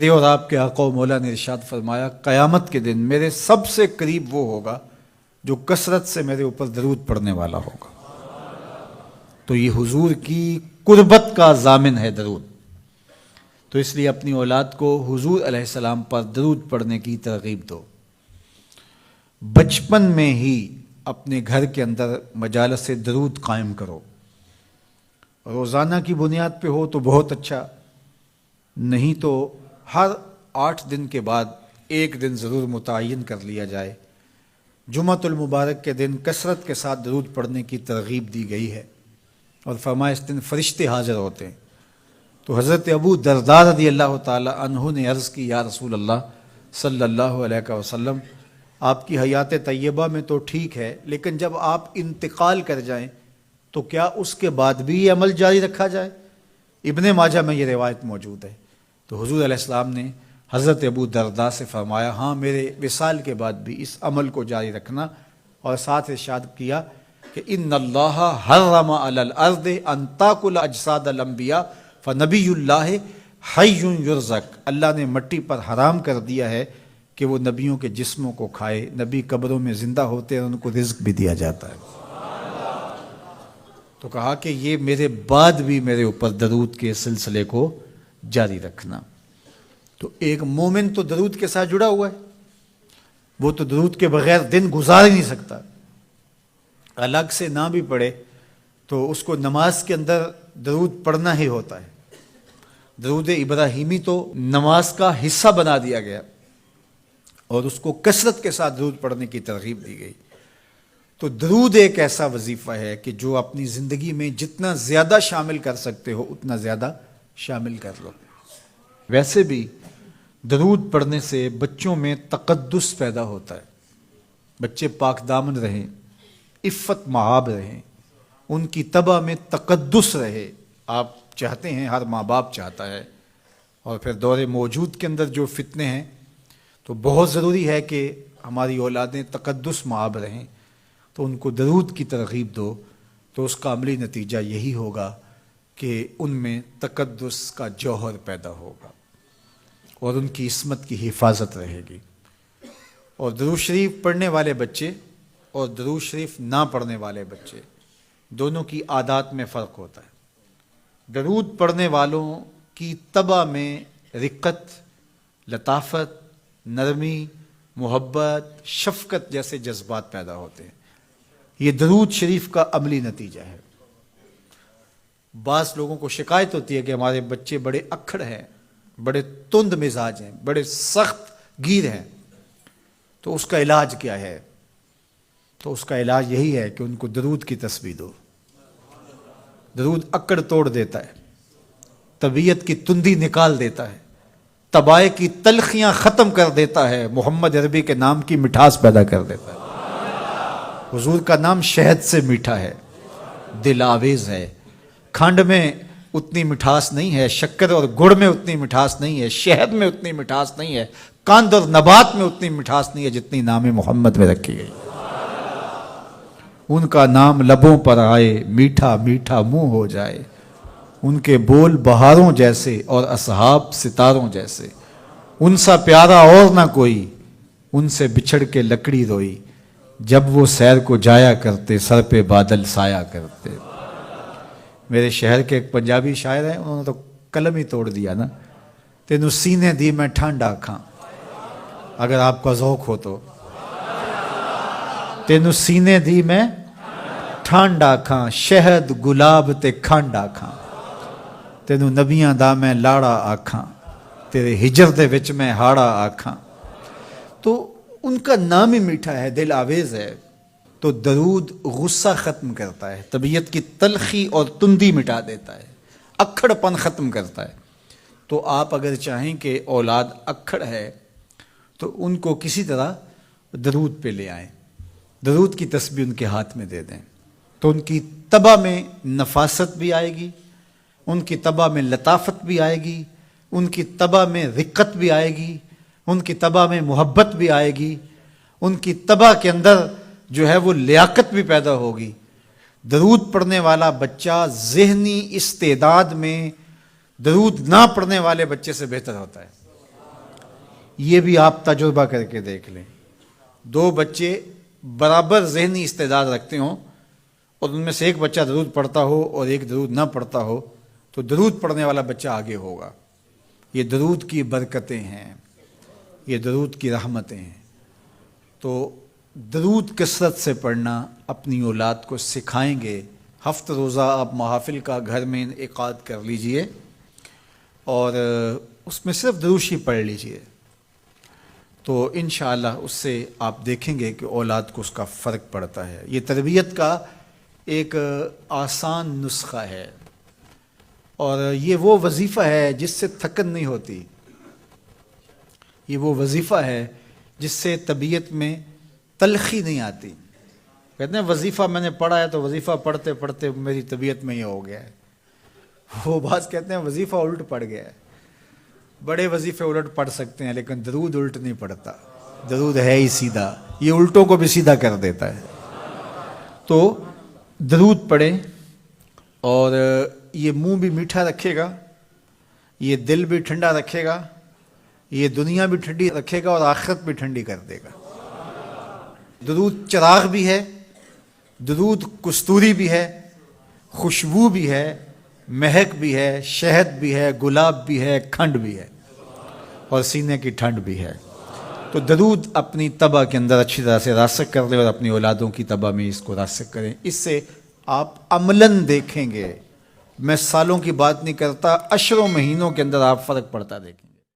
اور آپ کے آقا و مولا نے ارشاد فرمایا قیامت کے دن میرے سب سے قریب وہ ہوگا جو کثرت سے میرے اوپر درود پڑھنے والا ہوگا۔ تو یہ حضور کی قربت کا ضامن ہے درود، تو اس لیے اپنی اولاد کو حضور علیہ السلام پر درود پڑھنے کی ترغیب دو۔ بچپن میں ہی اپنے گھر کے اندر مجالس درود قائم کرو، روزانہ کی بنیاد پہ ہو تو بہت اچھا، نہیں تو ہر 8 دن کے بعد ایک دن ضرور متعین کر لیا جائے۔ جمعۃ المبارک کے دن کثرت کے ساتھ درود پڑھنے کی ترغیب دی گئی ہے، اور فرمایا اس دن فرشتے حاضر ہوتے ہیں۔ تو حضرت ابو درداء رضی اللہ تعالی عنہ نے عرض کی، یا رسول اللہ صلی اللہ علیہ وسلم، آپ کی حیات طیبہ میں تو ٹھیک ہے، لیکن جب آپ انتقال کر جائیں تو کیا اس کے بعد بھی یہ عمل جاری رکھا جائے؟ ابن ماجہ میں یہ روایت موجود ہے۔ تو حضور علیہ السلام نے حضرت ابو درداء سے فرمایا، ہاں میرے وصال کے بعد بھی اس عمل کو جاری رکھنا، اور ساتھ ارشاد کیا کہ ان اللہ حرم علی الارض ان تاکل اجساد الانبیاء فنبی اللہ حی یرزق، اللہ نے مٹی پر حرام کر دیا ہے کہ وہ نبیوں کے جسموں کو کھائے، نبی قبروں میں زندہ ہوتے ہیں، ان کو رزق بھی دیا جاتا ہے۔ تو کہا کہ یہ میرے بعد بھی میرے اوپر درود کے سلسلے کو جاری رکھنا۔ تو ایک مومن تو درود کے ساتھ جڑا ہوا ہے، وہ تو درود کے بغیر دن گزار ہی نہیں سکتا، الگ سے نہ بھی پڑھے تو اس کو نماز کے اندر درود پڑھنا ہی ہوتا ہے۔ درود ابراہیمی تو نماز کا حصہ بنا دیا گیا، اور اس کو کثرت کے ساتھ درود پڑھنے کی ترغیب دی گئی۔ تو درود ایک ایسا وظیفہ ہے کہ جو اپنی زندگی میں جتنا زیادہ شامل کر سکتے ہو اتنا زیادہ شامل کر لو۔ ویسے بھی درود پڑھنے سے بچوں میں تقدس پیدا ہوتا ہے، بچے پاک دامن رہیں، عفت مآب رہیں، ان کی طبع میں تقدس رہے۔ آپ چاہتے ہیں، ہر ماں باپ چاہتا ہے، اور پھر دور موجود کے اندر جو فتنے ہیں تو بہت ضروری ہے کہ ہماری اولادیں تقدس مآب رہیں، تو ان کو درود کی ترغیب دو، تو اس کا عملی نتیجہ یہی ہوگا کہ ان میں تقدس کا جوہر پیدا ہوگا، اور ان کی عصمت کی حفاظت رہے گی۔ اور درود شریف پڑھنے والے بچے اور درود شریف نہ پڑھنے والے بچے دونوں کی عادات میں فرق ہوتا ہے۔ درود پڑھنے والوں کی طبع میں رقت، لطافت، نرمی، محبت، شفقت جیسے جذبات پیدا ہوتے ہیں۔ یہ درود شریف کا عملی نتیجہ ہے۔ بعض لوگوں کو شکایت ہوتی ہے کہ ہمارے بچے بڑے اکھڑ ہیں، بڑے تند مزاج ہیں، بڑے سخت گیر ہیں، تو اس کا علاج کیا ہے؟ تو اس کا علاج یہی ہے کہ ان کو درود کی تسبیح دو۔ درود اکڑ توڑ دیتا ہے، طبیعت کی تندی نکال دیتا ہے، طبائع کی تلخیاں ختم کر دیتا ہے، محمد عربی کے نام کی مٹھاس پیدا کر دیتا ہے۔ حضور کا نام شہد سے میٹھا ہے، دل آویز ہے، کھنڈ میں اتنی مٹھاس نہیں ہے، شکر اور گڑ میں اتنی مٹھاس نہیں ہے، شہد میں اتنی مٹھاس نہیں ہے، قند اور نبات میں اتنی مٹھاس نہیں ہے جتنی نام محمد میں رکھی گئی۔ ان کا نام لبوں پر آئے، میٹھا میٹھا منہ ہو جائے، ان کے بول بہاروں جیسے اور اصحاب ستاروں جیسے، ان سا پیارا اور نہ کوئی، ان سے بچھڑ کے لکڑی روئی، جب وہ سیر کو جایا کرتے سر پہ بادل سایا کرتے۔ میرے شہر کے ایک پنجابی شاعر ہیں، انہوں نے تو قلم ہی توڑ دیا نا، تینوں سینے دی میں ٹھنڈ آکھاں، اگر آپ کا ذوق ہو تو، تینوں سینے دی میں ٹھنڈ آکھاں، شہد گلاب تے کھنڈ آکھاں، تینوں نبیاں دا میں لاڑا آکھاں، تیرے ہجر دے وچ میں ہاڑا آکھاں۔ تو ان کا نام ہی میٹھا ہے، دل آویز ہے۔ تو درود غصہ ختم کرتا ہے، طبیعت کی تلخی اور تندی مٹا دیتا ہے، اکھڑ پن ختم کرتا ہے۔ تو آپ اگر چاہیں کہ اولاد اکھڑ ہے تو ان کو کسی طرح درود پہ لے آئیں، درود کی تسبیح ان کے ہاتھ میں دے دیں، تو ان کی طبع میں نفاست بھی آئے گی، ان کی طبع میں لطافت بھی آئے گی، ان کی طبع میں رقت بھی آئے گی، ان کی طبع میں محبت بھی آئے گی، ان کی طبع کے اندر جو ہے وہ لیاقت بھی پیدا ہوگی۔ درود پڑھنے والا بچہ ذہنی استعداد میں درود نہ پڑھنے والے بچے سے بہتر ہوتا ہے۔ یہ بھی آپ تجربہ کر کے دیکھ لیں، دو بچے برابر ذہنی استعداد رکھتے ہوں اور ان میں سے ایک بچہ درود پڑھتا ہو اور ایک درود نہ پڑھتا ہو تو درود پڑھنے والا بچہ آگے ہوگا۔ یہ درود کی برکتیں ہیں، یہ درود کی رحمتیں ہیں۔ تو درود کثرت سے پڑھنا اپنی اولاد کو سکھائیں گے۔ ہفتہ روزہ آپ محافل کا گھر میں انعقاد کر لیجئے اور اس میں صرف دروشی پڑھ لیجئے، تو انشاءاللہ اس سے آپ دیکھیں گے کہ اولاد کو اس کا فرق پڑتا ہے۔ یہ تربیت کا ایک آسان نسخہ ہے اور یہ وہ وظیفہ ہے جس سے تھکن نہیں ہوتی، یہ وہ وظیفہ ہے جس سے طبیعت میں تلخی نہیں آتی۔ کہتے ہیں وظیفہ میں نے پڑھا ہے تو وظیفہ پڑھتے پڑھتے میری طبیعت میں یہ ہو گیا ہے، وہ بعض کہتے ہیں وظیفہ الٹ پڑ گیا ہے۔ بڑے وظیفے الٹ پڑھ سکتے ہیں لیکن درود الٹ نہیں پڑھتا، درود ہے ہی سیدھا، یہ الٹوں کو بھی سیدھا کر دیتا ہے۔ تو درود پڑھیں اور یہ منہ بھی میٹھا رکھے گا، یہ دل بھی ٹھنڈا رکھے گا، یہ دنیا بھی ٹھنڈی رکھے گا اور آخرت بھی ٹھنڈی کر دے گا۔ درود چراغ بھی ہے، درود کستوری بھی ہے، خوشبو بھی ہے، مہک بھی ہے، شہد بھی ہے، گلاب بھی ہے، کھنڈ بھی ہے اور سینے کی ٹھنڈ بھی ہے۔ تو درود اپنی طبع کے اندر اچھی طرح سے راسخ کر لیں اور اپنی اولادوں کی طبع میں اس کو راسخ کریں۔ اس سے آپ عملاً دیکھیں گے، میں سالوں کی بات نہیں کرتا، اشروں مہینوں کے اندر آپ فرق پڑتا دیکھیں۔